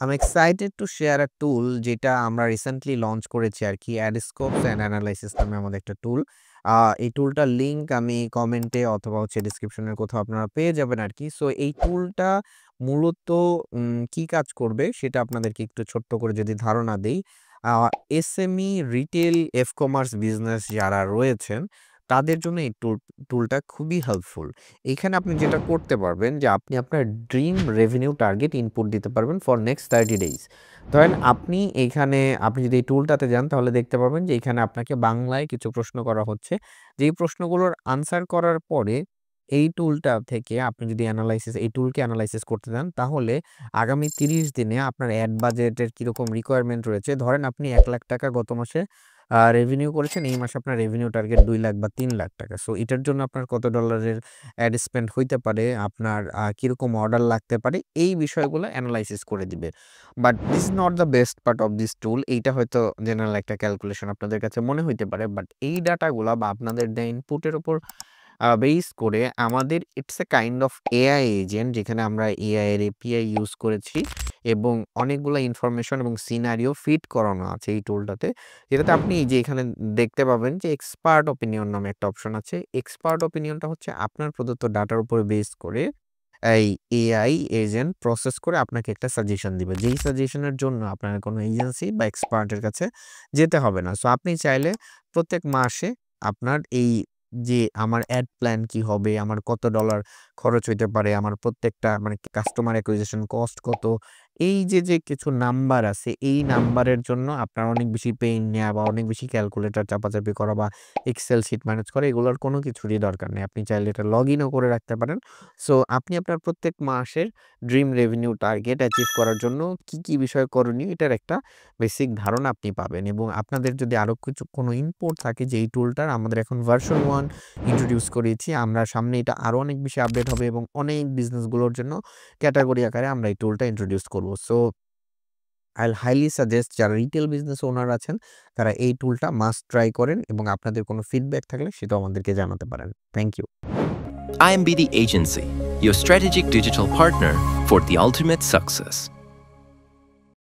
I'm excited to share a tool যেটা আমরা recently launch করেছি আরকি। Adscopes and Analysis নামে আমাদের একটা টুল। এই টুলটার লিংক আমি কমেন্টে অথবা ডেসক্রিপশনের কোথাও আপনারা পেয়ে যাবেন আরকি। সো এই টুলটা মূলত কি কাজ করবে সেটা আপনাদেরকে একটু ছোট্ট করে যদি ধারণা দেই। আ এসএমই, রিটেল, কমার্স বিজনেস যারা রয়েছেন তাদের জন্য এই টুলটা খুবই হেল্পফুল। এখানে আপনি যেটা করতে পারবেন যে আপনি আপনার ড্রিম রেভিনিউ টার্গেট ইনপুট দিতে পারবেন ফর নেক্সট 30 ডেইজ। ধরেন আপনি যদি এই টুলটাতে যান তাহলে দেখতে পাবেন যে এখানে আপনাকে বাংলায় কিছু প্রশ্ন করা হচ্ছে। যেই প্রশ্নগুলোর আনসার করার পরে এই টুলটা থেকে আপনি যদি এই টুলকে এনালাইসিস করতে যান তাহলে আগামী ৩০ দিনে আপনার অ্যাড বাজেটের কিরকম রিকোয়ারমেন্ট রয়েছে। ধরেন আপনি ৳১,০০,০০০ গত মাসে রেভিনিউ করেছেন। এই মাসে আপনার রেভিনিউ টার্গেট ৳২,০০,০০০ বা ৳৩,০০,০০০। সো এটার জন্য আপনার কত ডলারের অ্যাড স্পেন্ড হইতে পারে, আপনার কিরকম অর্ডার লাগতে পারে, এই বিষয়গুলো এনালাইসিস করে দিবে। But this is not the best part of this টুল। এইটা হয়তো জেনারেল একটা ক্যালকুলেশন আপনাদের কাছে মনে হইতে পারে। বাট এই ডাটাগুলা বা আপনাদের দেয়া ইনপুটের উপর বেইস করে আমাদের it's a kind of AI agent, যেখানে আমরা এআই এর এপিআই ইউজ করেছি এবং অনেকগুলা ইনফরমেশন এবং সিনারিও ফিট করানো আছে এই টুলটাতে। যেটাতে আপনি এই যে এখানে দেখতে পাবেন যে এক্সপার্ট ওপিনিয়ন নামে একটা অপশন আছে। এক্সপার্ট ওপিনিয়নটা হচ্ছে আপনার প্রদত্ত ডাটার উপর বেস করে এই এআই এজেন্ট প্রসেস করে আপনাকে একটা সাজেশন দিবে। যেই সাজেশনের জন্য আপনার কোনো এজেন্সি বা এক্সপার্টের কাছে যেতে হবে না। সো আপনি চাইলে প্রত্যেক মাসে আপনার এই যে আমার অ্যাড প্ল্যান কি হবে, আমার কত ডলার খরচ হইতে পারে, আমার প্রত্যেকটা মানে কাস্টমার অ্যাকুইজিশন কস্ট কত, এই যে কিছু নাম্বার আছে, এই নাম্বারের জন্য আপনার অনেক বেশি পেইন নেয়া বা অনেক বেশি ক্যালকুলেটর চাপাচাপি করা বা এক্সেল শিট ম্যানেজ করা, এগুলোর কোনো কিছুরই দরকার নেই। আপনি চাইলে এটা লগইনও করে রাখতে পারেন। সো আপনি আপনার প্রত্যেক মাসের ড্রিম রেভিনিউ টার্গেট অ্যাচিভ করার জন্য কি বিষয় করণীয় এটার একটা বেসিক ধারণা আপনি পাবেন। এবং আপনাদের যদি আরো কোনো ইনপুট থাকে যে এই টুলটার আমাদের এখন ভার্সন 1 ইন্ট্রোডিউস করেছি। আমরা সামনে এটা আরো অনেক বেশি আপডেট হবে এবং অনেক বিজনেসগুলোর জন্য ক্যাটেগরি আকারে আমরা এই টুলটা ইন্ট্রোডিউস করব। So I will highly suggest যারা রিটেল বিজনেস ওনার আছেন তারা এই টুলটা মাস্ট ট্রাই করেন এবং আপনাদের কোনো ফিডব্যাক থাকলে সেটাও আমাদেরকে জানাতে পারেন। Thank you. IMB the Agency, your strategic digital partner for the ultimate success.